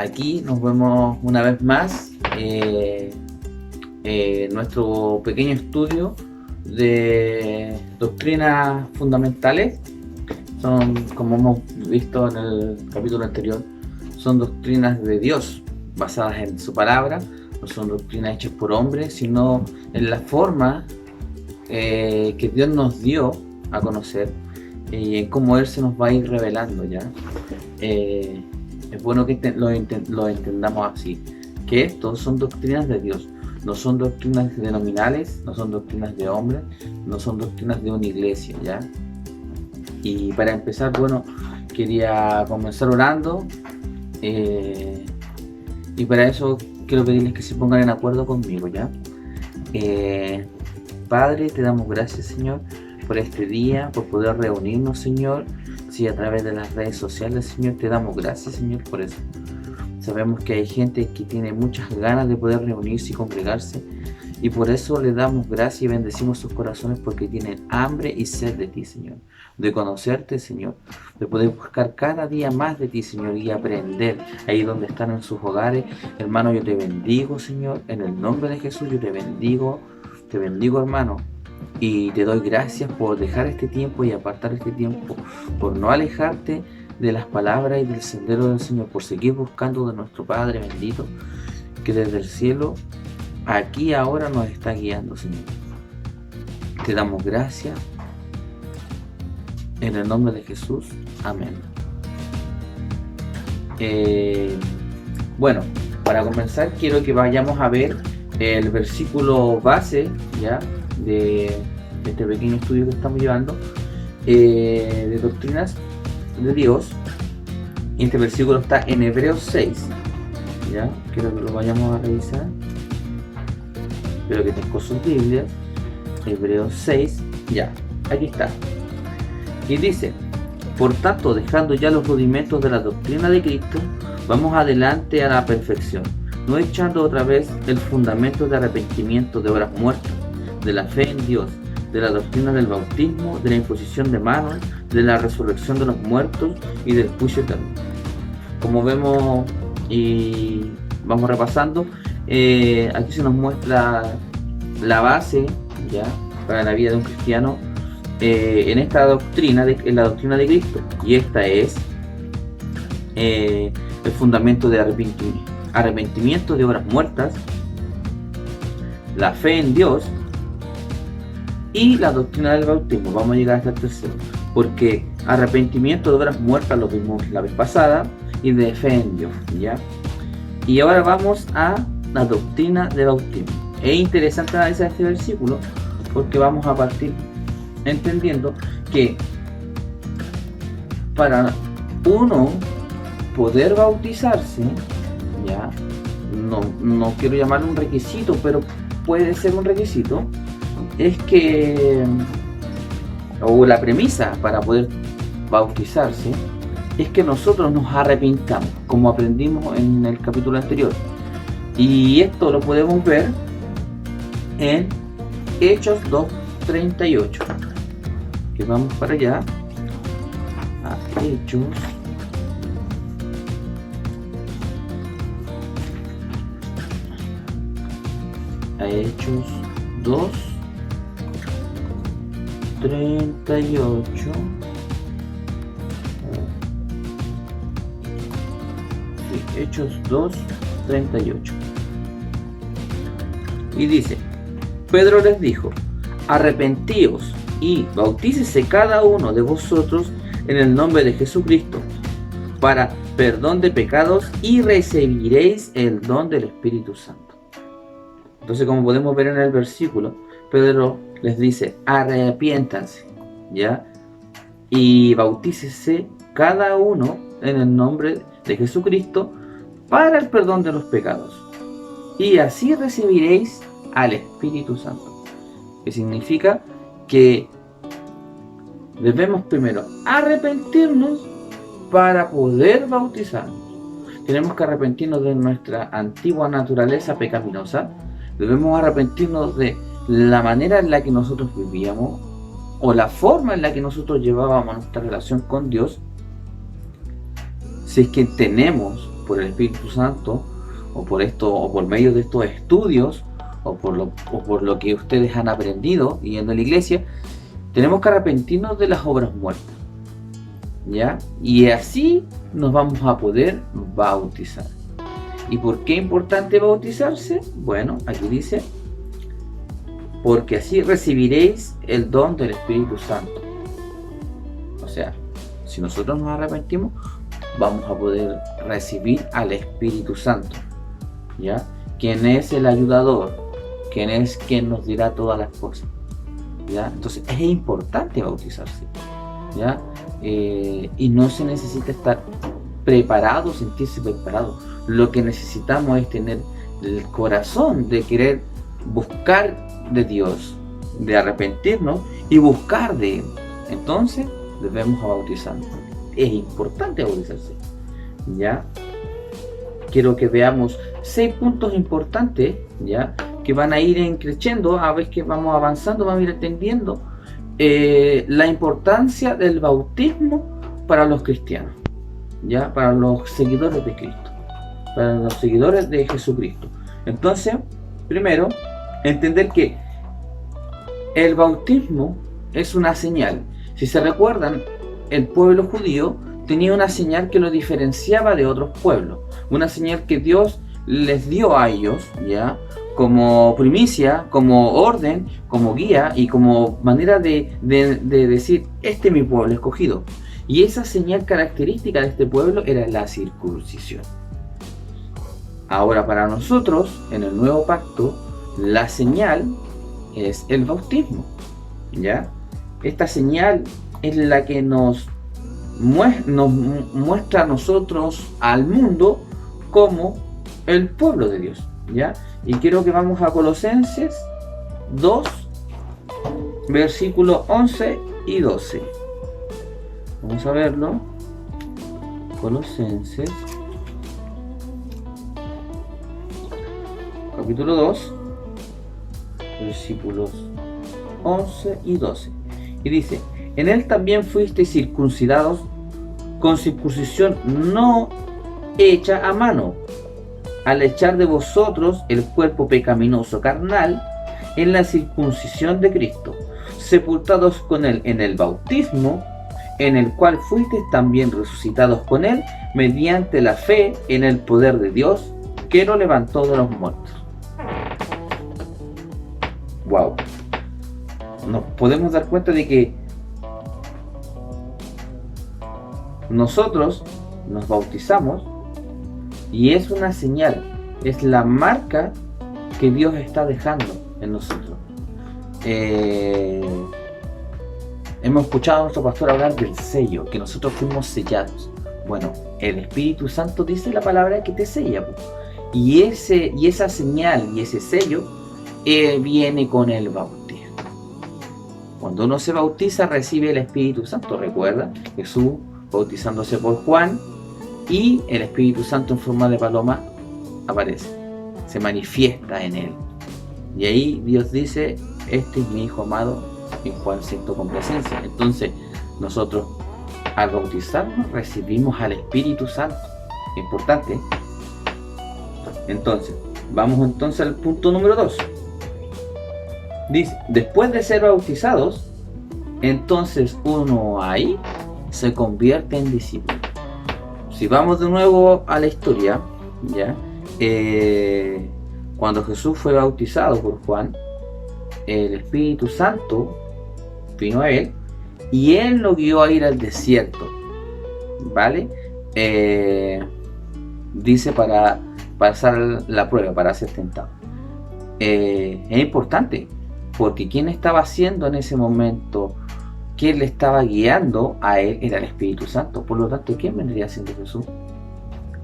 aquí nos vemos una vez más nuestro pequeño estudio de doctrinas fundamentales. Son, como hemos visto en el capítulo anterior, son doctrinas de Dios basadas en su palabra. No son doctrinas hechas por hombres, sino en la forma que Dios nos dio a conocer y en cómo Él se nos va a ir revelando, ¿ya? Es bueno que lo entendamos así, que estos son doctrinas de Dios, no son doctrinas denominales, no son doctrinas de hombres, no son doctrinas de una iglesia, ¿ya? Y para empezar, bueno, quería comenzar orando, y para eso quiero pedirles que se pongan en acuerdo conmigo, ¿ya? Padre, te damos gracias, Señor, por este día, por poder reunirnos, Señor, sí, a través de las redes sociales, Señor. Te damos gracias, Señor, por eso. Sabemos que hay gente que tiene muchas ganas de poder reunirse y congregarse, y por eso le damos gracias y bendecimos sus corazones, porque tienen hambre y sed de ti, Señor, de conocerte, Señor, de poder buscar cada día más de ti, Señor, y aprender ahí donde están en sus hogares. Hermano, yo te bendigo, Señor, en el nombre de Jesús. Yo te bendigo, hermano, y te doy gracias por dejar este tiempo y apartar este tiempo, por no alejarte de las palabras y del sendero del Señor, por seguir buscando de nuestro Padre bendito, que desde el cielo aquí ahora nos está guiando, Señor. Te damos gracias en el nombre de Jesús. Amén. Bueno, para comenzar quiero que vayamos a ver el versículo base, ya, de este pequeño estudio que estamos llevando, de doctrinas de Dios. Este versículo está en Hebreos 6, ya, quiero que lo vayamos a revisar. Espero que tengan sus Biblias. Hebreos 6, ya, aquí está. Y dice: por tanto, dejando ya los rudimentos de la doctrina de Cristo, vamos adelante a la perfección, no echando otra vez el fundamento de arrepentimiento de obras muertas, de la fe en Dios, de la doctrina del bautismo, de la imposición de manos, de la resurrección de los muertos y del juicio eterno. Como vemos y vamos repasando, aquí se nos muestra la base, ya, para la vida de un cristiano, en esta doctrina, en la doctrina de Cristo, y esta es el fundamento de arrepentimiento de obras muertas, la fe en Dios y la doctrina del bautismo. Vamos a llegar hasta el tercero, porque arrepentimiento de obras muertas lo vimos la vez pasada, y de fe en Dios, ¿ya? Y ahora vamos a la doctrina de bautismo. Es interesante analizar este versículo, porque vamos a partir entendiendo que para uno poder bautizarse, ya, no quiero llamarlo un requisito, pero puede ser un requisito, es que, o la premisa para poder bautizarse, es que nosotros nos arrepintamos, como aprendimos en el capítulo anterior. Y esto lo podemos ver en Hechos 2:38, que vamos para allá a Hechos Hechos 2:38. Sí, Hechos 2:38. Y dice: Pedro les dijo: arrepentíos y bautícese cada uno de vosotros en el nombre de Jesucristo para perdón de pecados, y recibiréis el don del Espíritu Santo. Entonces, como podemos ver en el versículo, Pedro les dice: arrepiéntanse, ¿ya? Y bautícese cada uno en el nombre de Jesucristo para el perdón de los pecados, y así recibiréis al Espíritu Santo. Que significa que debemos primero arrepentirnos para poder bautizarnos. Tenemos que arrepentirnos de nuestra antigua naturaleza pecaminosa. Debemos arrepentirnos de la manera en la que nosotros vivíamos, o la forma en la que nosotros llevábamos nuestra relación con Dios. Si es que tenemos por el Espíritu Santo, o por esto, o por medio de estos estudios, o por lo que ustedes han aprendido yendo a la iglesia, tenemos que arrepentirnos de las obras muertas, ¿ya? Y así nos vamos a poder bautizar. ¿Y por qué es importante bautizarse? Bueno, aquí dice, porque así recibiréis el don del Espíritu Santo. O sea, si nosotros nos arrepentimos, vamos a poder recibir al Espíritu Santo, ¿ya? Quien es el ayudador, quien es quien nos dirá todas las cosas, ¿ya? Entonces es importante bautizarse, ¿ya? Y no se necesita estar preparado, sentirse preparado. Lo que necesitamos es tener el corazón de querer buscar de Dios, de arrepentirnos y buscar de Él. Entonces debemos bautizarnos. Es importante bautizarse, ¿ya? Quiero que veamos 6 puntos importantes, ¿ya? Que van a ir creciendo a vez que vamos avanzando, vamos a ir entendiendo la importancia del bautismo para los cristianos, ¿ya? Para los seguidores de Cristo, para los seguidores de Jesucristo. Entonces, primero, entender que el bautismo es una señal. Si se recuerdan, el pueblo judío tenía una señal que lo diferenciaba de otros pueblos, una señal que Dios les dio a ellos, ¿ya? Como primicia, como orden, como guía y como manera de decir, este es mi pueblo escogido. Y esa señal característica de este pueblo era la circuncisión. Ahora para nosotros, en el nuevo pacto, la señal es el bautismo, ¿ya? Esta señal es la que nos muestra a nosotros, al mundo, como el pueblo de Dios, ¿ya? Y quiero que vamos a Colosenses 2, versículos 11 y 12. Vamos a verlo. Colosenses, capítulo 2, versículos 11 y 12. Y dice, en él también fuisteis circuncidados con circuncisión no hecha a mano, al echar de vosotros el cuerpo pecaminoso carnal en la circuncisión de Cristo, sepultados con él en el bautismo, en el cual fuisteis también resucitados con él mediante la fe en el poder de Dios que lo levantó de los muertos. Wow. Nos podemos dar cuenta de que nosotros nos bautizamos y es una señal, es la marca que Dios está dejando en nosotros. Hemos escuchado a nuestro pastor hablar del sello, que nosotros fuimos sellados. Bueno, el Espíritu Santo dice la palabra que te sella, y esa señal y ese sello viene con el bautismo. Cuando uno se bautiza recibe el Espíritu Santo. Recuerda Jesús bautizándose por Juan, y el Espíritu Santo en forma de paloma aparece, se manifiesta en él, y ahí Dios dice, este es mi hijo amado en cual siento complacencia. Entonces nosotros al bautizarnos recibimos al Espíritu Santo. Importante. Entonces vamos al punto número 2. Dice, después de ser bautizados, entonces uno ahí se convierte en discípulo. Si vamos de nuevo a la historia, ¿ya? Cuando Jesús fue bautizado por Juan, el Espíritu Santo vino a él y él lo guió a ir al desierto, ¿vale? Dice para pasar la prueba, para ser tentado. Es importante, porque quien estaba haciendo en ese momento, quien le estaba guiando a él, era el Espíritu Santo. Por lo tanto, ¿quién vendría siendo Jesús?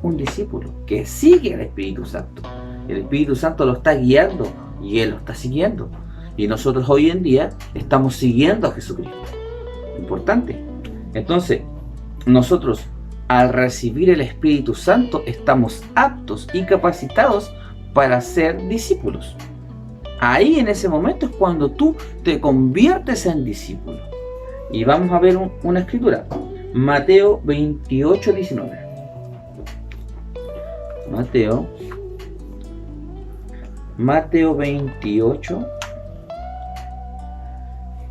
Un discípulo que sigue al Espíritu Santo. El Espíritu Santo lo está guiando y él lo está siguiendo. Y nosotros hoy en día estamos siguiendo a Jesucristo. Importante. Entonces, nosotros al recibir el Espíritu Santo estamos aptos y capacitados para ser discípulos. Ahí en ese momento es cuando tú te conviertes en discípulo. Y vamos a ver una escritura. Mateo 28:19. Mateo 28,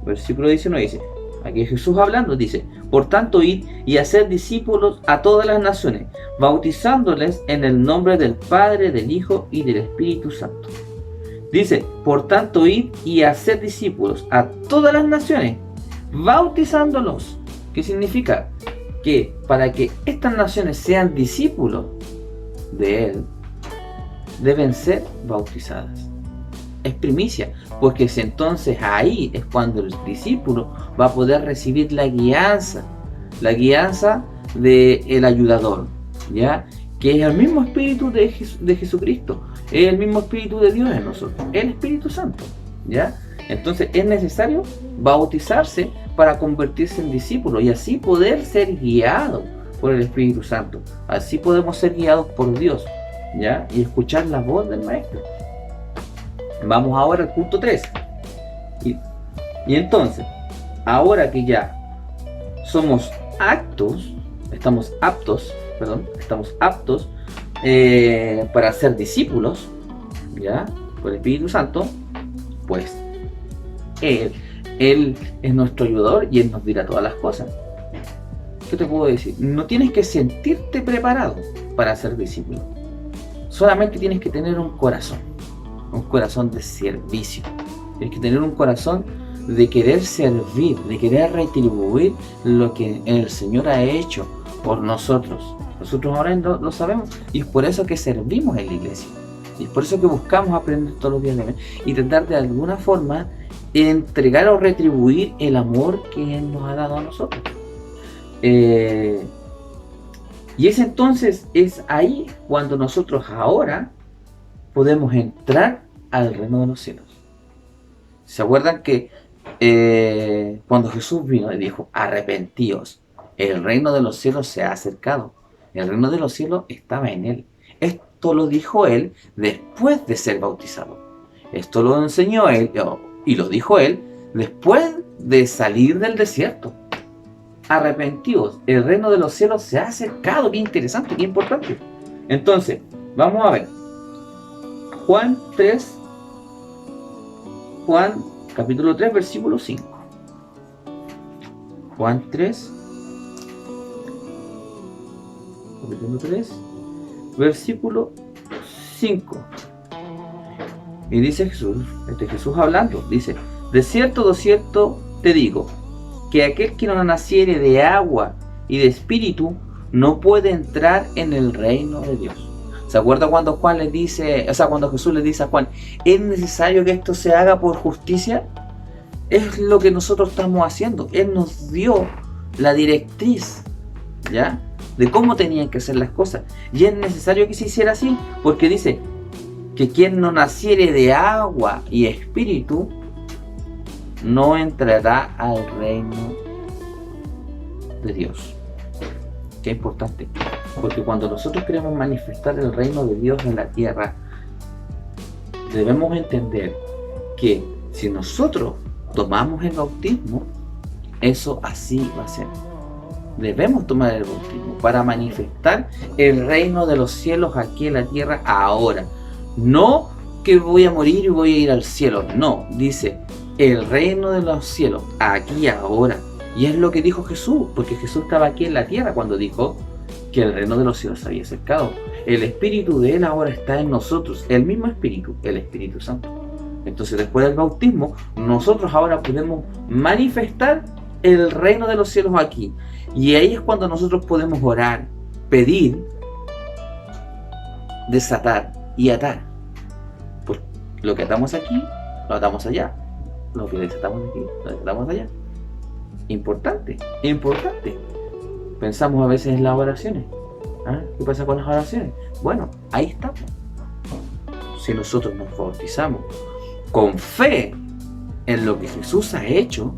versículo 19 dice, aquí Jesús hablando, dice, por tanto id y haced discípulos a todas las naciones, bautizándoles en el nombre del Padre, del Hijo y del Espíritu Santo. Dice, por tanto id y haced discípulos a todas las naciones, bautizándolos. ¿Qué significa? Que para que estas naciones sean discípulos de Él, deben ser bautizadas. Es primicia, porque entonces ahí es cuando el discípulo va a poder recibir la guianza del ayudador, ¿ya? Que es el mismo espíritu de Jesucristo, es el mismo espíritu de Dios en nosotros, el Espíritu Santo, ¿ya? Entonces es necesario bautizarse para convertirse en discípulo y así poder ser guiado por el Espíritu Santo. Así podemos ser guiados por Dios, ¿ya? Y escuchar la voz del Maestro. Vamos ahora al punto 3. Y entonces, ahora que ya estamos aptos para ser discípulos, ¿ya? Por el Espíritu Santo, pues Él es nuestro ayudador y Él nos dirá todas las cosas. ¿Qué te puedo decir? No tienes que sentirte preparado para ser discípulo. Solamente tienes que tener un corazón de servicio. Tienes que tener un corazón de querer servir, de querer retribuir lo que el Señor ha hecho por nosotros. Nosotros ahora lo sabemos y es por eso que servimos en la iglesia. Y es por eso que buscamos aprender todos los días de y tratar de alguna forma entregar o retribuir el amor que Él nos ha dado a nosotros. Y es ahí cuando nosotros ahora podemos entrar al reino de los cielos. ¿Se acuerdan que cuando Jesús vino y dijo, arrepentíos, el reino de los cielos se ha acercado? El reino de los cielos estaba en Él. Esto lo dijo Él después de ser bautizado. Esto lo enseñó Él y lo dijo Él después de salir del desierto. Arrepentíos, el reino de los cielos se ha acercado. Qué interesante, qué importante. Entonces, vamos a ver. Juan capítulo 3, versículo 5. Juan 3, capítulo 3, versículo 5. Y dice Jesús hablando, dice, de cierto te digo, que aquel que no naciere de agua y de espíritu no puede entrar en el reino de Dios. ¿Se acuerda cuando cuando Jesús le dice a Juan, es necesario que esto se haga por justicia? Es lo que nosotros estamos haciendo. Él nos dio la directriz, ¿ya? De cómo tenían que hacer las cosas. Y es necesario que se hiciera así, porque dice que quien no naciere de agua y espíritu no entrará al reino de Dios. Qué importante, porque cuando nosotros queremos manifestar el reino de Dios en la tierra, debemos entender que si nosotros tomamos el bautismo, eso así va a ser. Debemos tomar el bautismo para manifestar el reino de los cielos aquí en la tierra ahora. No que voy a morir y voy a ir al cielo, no, dice el reino de los cielos aquí ahora. Y es lo que dijo Jesús, porque Jesús estaba aquí en la tierra cuando dijo que el reino de los cielos se había acercado. El Espíritu de Él ahora está en nosotros, el mismo Espíritu, el Espíritu Santo. Entonces después del bautismo, nosotros ahora podemos manifestar el reino de los cielos aquí. Y ahí es cuando nosotros podemos orar, pedir, desatar y atar. Pues lo que atamos aquí, lo atamos allá. Lo que desatamos aquí, lo desatamos allá. Importante. Pensamos a veces en las oraciones. ¿Ah? ¿Qué pasa con las oraciones? Bueno, ahí estamos. Si nosotros nos bautizamos con fe en lo que Jesús ha hecho,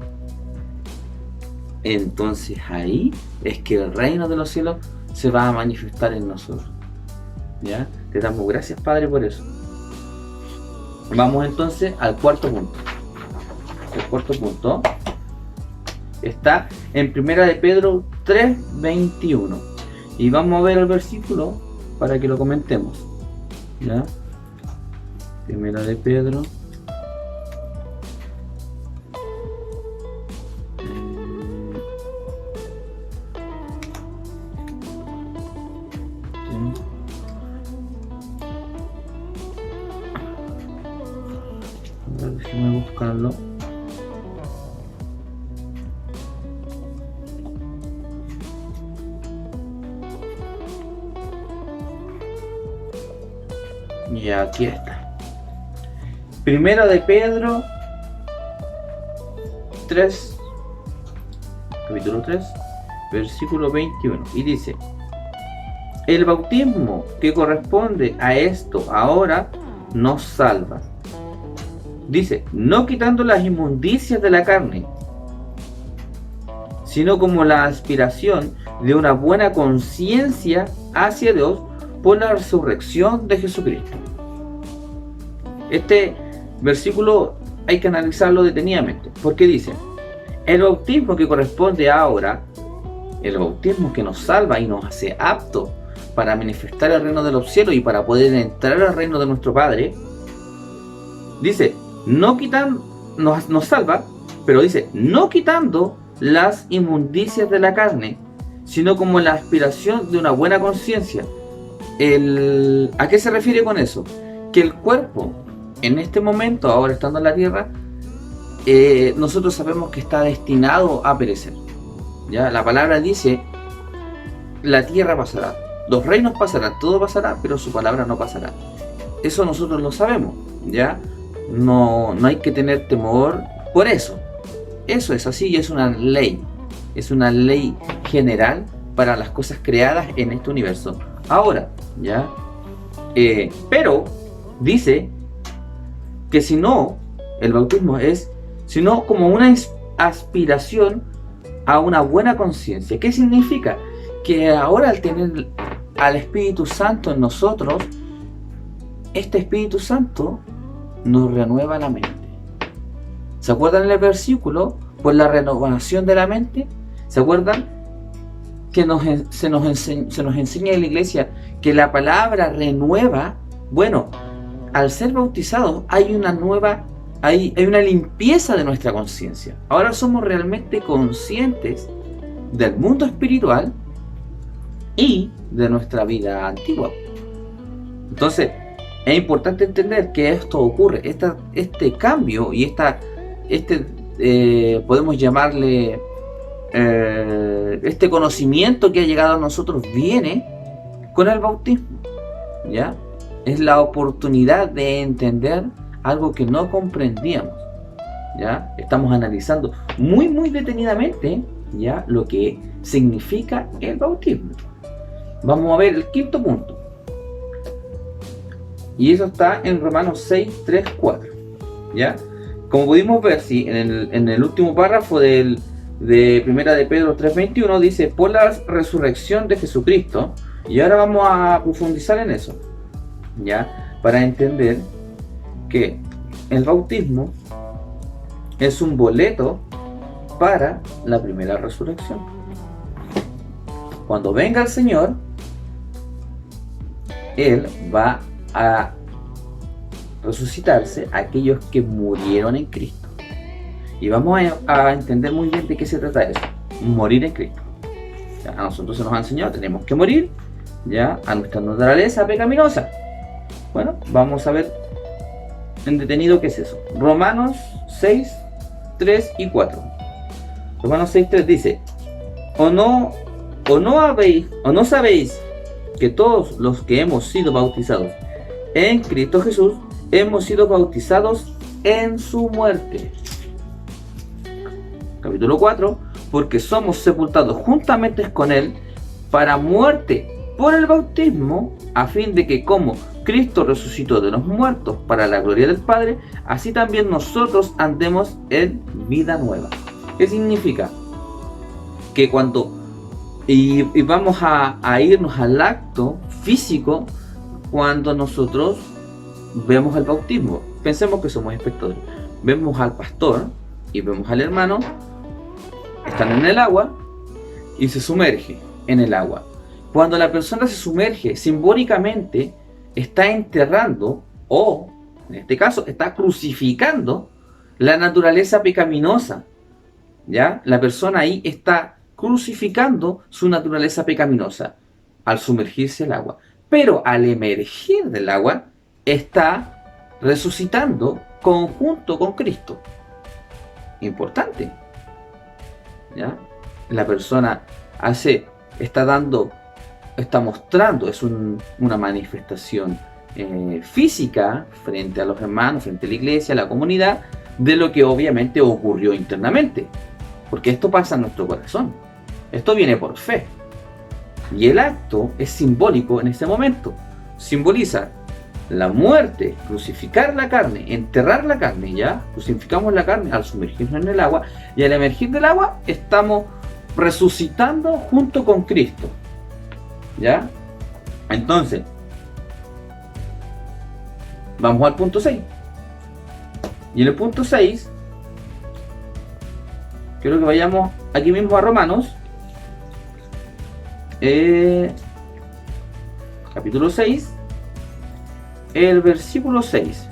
entonces ahí es que el reino de los cielos se va a manifestar en nosotros. ¿Ya? Te damos gracias, Padre, por eso. Vamos entonces al cuarto punto. El cuarto punto está en 1 de Pedro 3:21 y vamos a ver el versículo para que lo comentemos. ¿Ya? Primera de Pedro. A ver, déjame buscarlo. Y aquí está. Primera de Pedro 3, capítulo 3, versículo 21. Y dice: el bautismo que corresponde a esto ahora nos salva. Dice, no quitando las inmundicias de la carne, sino como la aspiración de una buena conciencia hacia Dios por la resurrección de Jesucristo. Este versículo hay que analizarlo detenidamente, porque dice, el bautismo que corresponde ahora, el bautismo que nos salva y nos hace apto para manifestar el reino de los cielos y para poder entrar al reino de nuestro Padre, dice, no quitando, nos salva, pero dice, no quitando las inmundicias de la carne, sino como la aspiración de una buena conciencia. ¿A qué se refiere con eso? Que el cuerpo, en este momento, ahora estando en la tierra, nosotros sabemos que está destinado a perecer. ¿Ya? La palabra dice, la tierra pasará, los reinos pasarán, todo pasará, pero su palabra no pasará. Eso nosotros lo sabemos, ¿ya? No hay que tener temor por eso. Eso es así y es una ley. Es una ley general para las cosas creadas en este universo. Ahora, ¿ya? Pero dice que si no, el bautismo es, sino como una aspiración a una buena conciencia. ¿Qué significa? Que ahora al tener al Espíritu Santo en nosotros, este Espíritu Santo nos renueva la mente. ¿Se acuerdan del versículo? Por la renovación de la mente. ¿Se acuerdan? Que se nos enseña en la iglesia que la palabra renueva. Bueno, al ser bautizados hay una nueva, hay una limpieza de nuestra conciencia. Ahora somos realmente conscientes del mundo espiritual y de nuestra vida antigua. Entonces, es importante entender que esto ocurre, este cambio y podemos llamarle este conocimiento que ha llegado a nosotros viene con el bautismo, ¿ya? Es la oportunidad de entender algo que no comprendíamos, ¿ya? Estamos analizando muy detenidamente, ¿ya? Lo que significa el bautismo. Vamos a ver el quinto punto. Y eso está en Romanos 6, 3, 4. ¿Ya? Como pudimos ver, sí, en el último párrafo de Primera de Pedro 3:21 dice, por la resurrección de Jesucristo. Y ahora vamos a profundizar en eso, ¿ya? Para entender que el bautismo es un boleto para la primera resurrección. Cuando venga el Señor, Él va a resucitarse a aquellos que murieron en Cristo. Y vamos a entender muy bien de qué se trata eso. Morir en Cristo. ¿Ya? A nosotros se nos ha enseñado, tenemos que morir, ¿ya? A nuestra naturaleza pecaminosa. Bueno, vamos a ver en detenido qué es eso. Romanos 6, 3 y 4. Romanos 6, 3 dice, ¿O no sabéis que todos los que hemos sido bautizados en Cristo Jesús, hemos sido bautizados en su muerte? Capítulo 4, porque somos sepultados juntamente con Él para muerte por el bautismo, a fin de que como Cristo resucitó de los muertos para la gloria del Padre, así también nosotros andemos en vida nueva. ¿Qué significa? Que cuando y vamos a irnos al acto físico cuando nosotros vemos el bautismo. Pensemos que somos espectadores. Vemos al pastor y vemos al hermano, están en el agua y se sumerge en el agua. Cuando la persona se sumerge simbólicamente, está enterrando o, en este caso, está crucificando la naturaleza pecaminosa. ¿Ya? La persona ahí está crucificando su naturaleza pecaminosa al sumergirse el agua. Pero al emergir del agua, está resucitando conjunto con Cristo. Importante. ¿Ya? La persona está mostrando, es una manifestación física frente a los hermanos, frente a la iglesia, a la comunidad, de lo que obviamente ocurrió internamente. Porque esto pasa en nuestro corazón. Esto viene por fe. Y el acto es simbólico en ese momento. Simboliza la muerte, crucificar la carne, enterrar la carne, ¿ya? Crucificamos la carne al sumergirnos en el agua. Y al emergir del agua estamos resucitando junto con Cristo. ¿Ya? Entonces, vamos al punto 6. Y en el punto 6, quiero que vayamos aquí mismo a Romanos, capítulo 6, el versículo 6.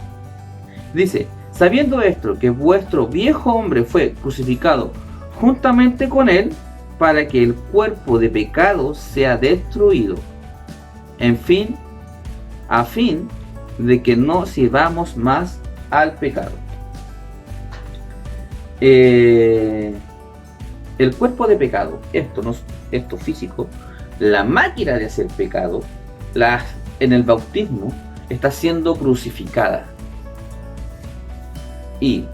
Dice: sabiendo esto, que vuestro viejo hombre fue crucificado juntamente con él, para que el cuerpo de pecado sea destruido, a fin de que no sirvamos más al pecado. El cuerpo de pecado, esto físico, la máquina de hacer pecado, en el bautismo está siendo crucificada. Y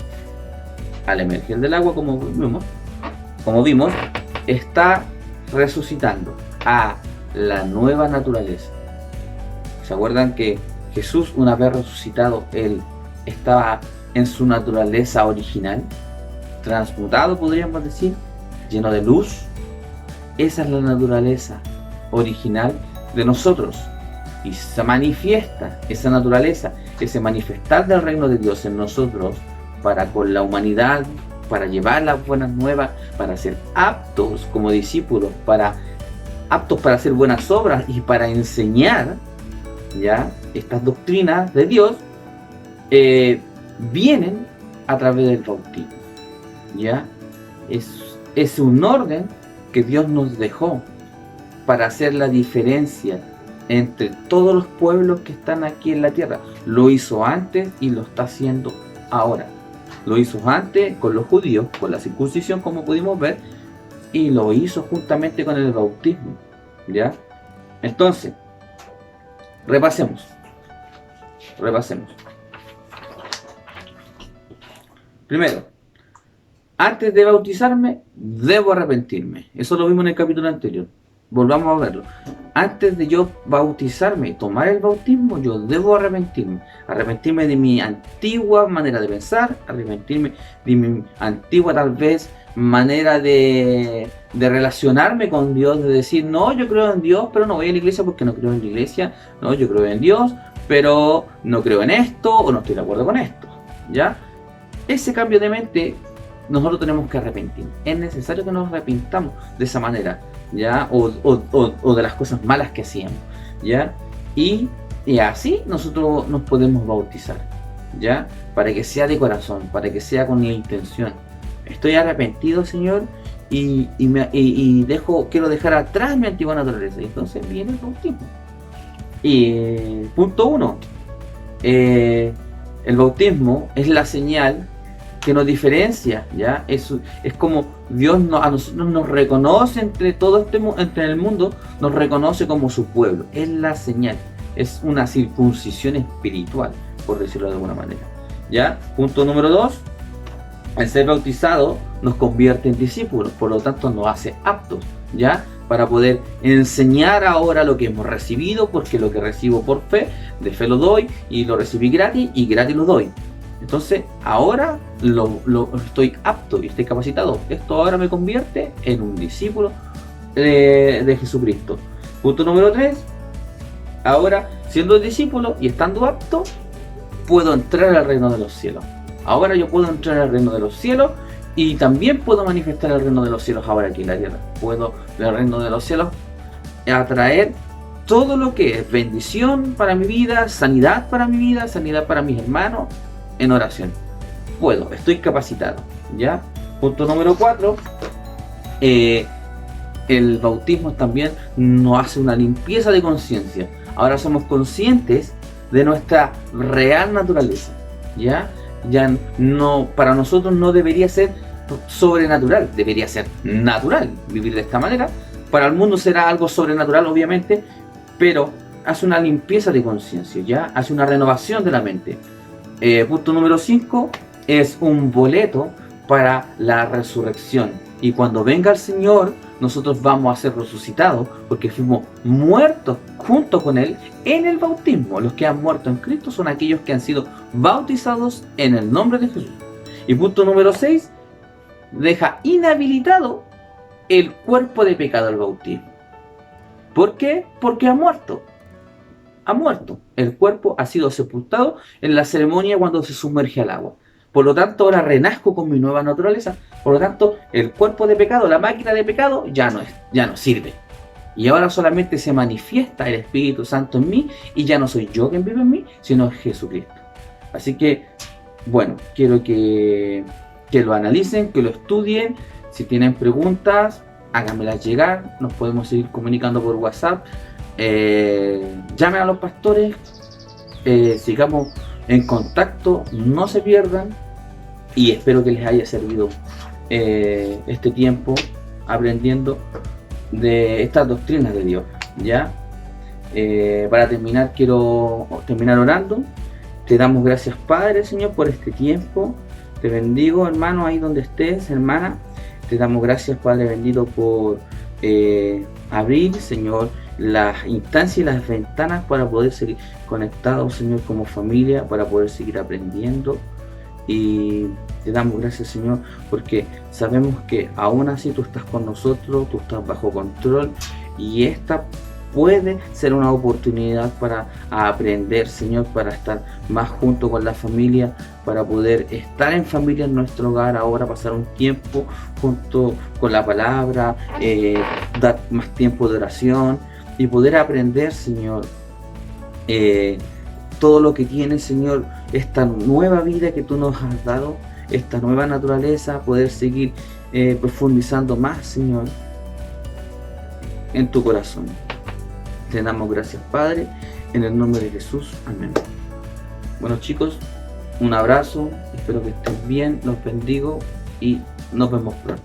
al emerger del agua, como vimos, está resucitando a la nueva naturaleza. ¿Se acuerdan que Jesús, una vez resucitado, él estaba en su naturaleza original, transmutado, podríamos decir, lleno de luz? Esa es la naturaleza original de nosotros, y se manifiesta esa naturaleza, ese manifestar del reino de Dios en nosotros para con la humanidad, para llevar las buenas nuevas, para ser aptos como discípulos, aptos para hacer buenas obras y para enseñar, ¿ya?, estas doctrinas de Dios, vienen a través del bautismo. ¿Ya? Es un orden que Dios nos dejó para hacer la diferencia entre todos los pueblos que están aquí en la tierra. Lo hizo antes y lo está haciendo ahora. Lo hizo antes con los judíos, con la circuncisión, como pudimos ver, y lo hizo justamente con el bautismo. ¿Ya? Entonces, repasemos. Primero, antes de bautizarme, debo arrepentirme. Eso lo vimos en el capítulo anterior. Volvamos a verlo. Antes de yo bautizarme y tomar el bautismo, yo debo arrepentirme. Arrepentirme de mi antigua manera de pensar, arrepentirme de mi antigua, tal vez, manera de relacionarme con Dios, de decir, no, yo creo en Dios, pero no voy a la iglesia porque no creo en la iglesia. No, yo creo en Dios, pero no creo en esto, o no estoy de acuerdo con esto. ¿Ya? Ese cambio de mente nosotros tenemos que arrepentir. Es necesario que nos arrepintamos de esa manera, ¿ya? O de las cosas malas que hacíamos, ¿ya? Y así nosotros nos podemos bautizar, ¿ya? Para que sea de corazón, para que sea con la intención. Estoy arrepentido, Señor, y quiero dejar atrás mi antigua naturaleza. Y entonces viene el bautismo. Y punto 1. El bautismo es la señal que nos diferencia, ¿ya? Es como Dios a nosotros nos reconoce entre el mundo, nos reconoce como su pueblo. Es la señal, es una circuncisión espiritual, por decirlo de alguna manera, ¿ya? Punto número 2, el ser bautizado nos convierte en discípulos, por lo tanto nos hace aptos, ¿ya?, para poder enseñar ahora lo que hemos recibido, porque lo que recibo por fe, de fe lo doy, y lo recibí gratis, y gratis lo doy. Entonces ahora lo estoy apto y estoy capacitado. Esto ahora me convierte en un discípulo de Jesucristo. Punto número 3. Ahora, siendo discípulo y estando apto, puedo entrar al reino de los cielos. Ahora yo puedo entrar al reino de los cielos y también puedo manifestar el reino de los cielos ahora aquí en la tierra. Puedo, el reino de los cielos, a traer todo lo que es bendición para mi vida, sanidad para mi vida, sanidad para mis hermanos, en oración. Puedo, estoy capacitado, ¿ya? Punto número 4, el bautismo también nos hace una limpieza de conciencia. Ahora somos conscientes de nuestra real naturaleza, ¿ya? Ya no, para nosotros no debería ser sobrenatural, debería ser natural vivir de esta manera. Para el mundo será algo sobrenatural, obviamente, pero hace una limpieza de conciencia, ¿ya? Hace una renovación de la mente. Punto número 5 es un boleto para la resurrección. Y cuando venga el Señor, nosotros vamos a ser resucitados porque fuimos muertos junto con Él en el bautismo. Los que han muerto en Cristo son aquellos que han sido bautizados en el nombre de Jesús. Y punto número 6, deja inhabilitado el cuerpo de pecado del bautismo. ¿Por qué? Porque ha muerto. Ha muerto. El cuerpo ha sido sepultado en la ceremonia cuando se sumerge al agua. Por lo tanto, ahora renazco con mi nueva naturaleza. Por lo tanto, el cuerpo de pecado, la máquina de pecado, ya no sirve. Y ahora solamente se manifiesta el Espíritu Santo en mí, y ya no soy yo quien vive en mí, sino Jesucristo. Así que, bueno, quiero que lo analicen, que lo estudien. Si tienen preguntas, háganmelas llegar. Nos podemos seguir comunicando por WhatsApp. Llamen a los pastores. Sigamos en contacto. No se pierdan. Y espero que les haya servido este tiempo aprendiendo de estas doctrinas de Dios, ¿ya? Para terminar, quiero terminar orando. Te damos gracias, Padre, Señor, por este tiempo. Te bendigo, hermano, ahí donde estés, hermana. Te damos gracias, Padre bendito, por abrir, Señor, las instancias y las ventanas para poder seguir conectados, Señor, como familia, para poder seguir aprendiendo. Y te damos gracias, Señor, porque sabemos que aún así tú estás con nosotros, tú estás bajo control, y esta puede ser una oportunidad para aprender, Señor, para estar más junto con la familia, para poder estar en familia en nuestro hogar ahora, pasar un tiempo junto con la palabra, dar más tiempo de oración y poder aprender, Señor, todo lo que tiene, Señor, esta nueva vida que tú nos has dado, esta nueva naturaleza, poder seguir profundizando más, Señor, en tu corazón. Te damos gracias, Padre, en el nombre de Jesús. Amén. Bueno, chicos, un abrazo, espero que estén bien, los bendigo y nos vemos pronto.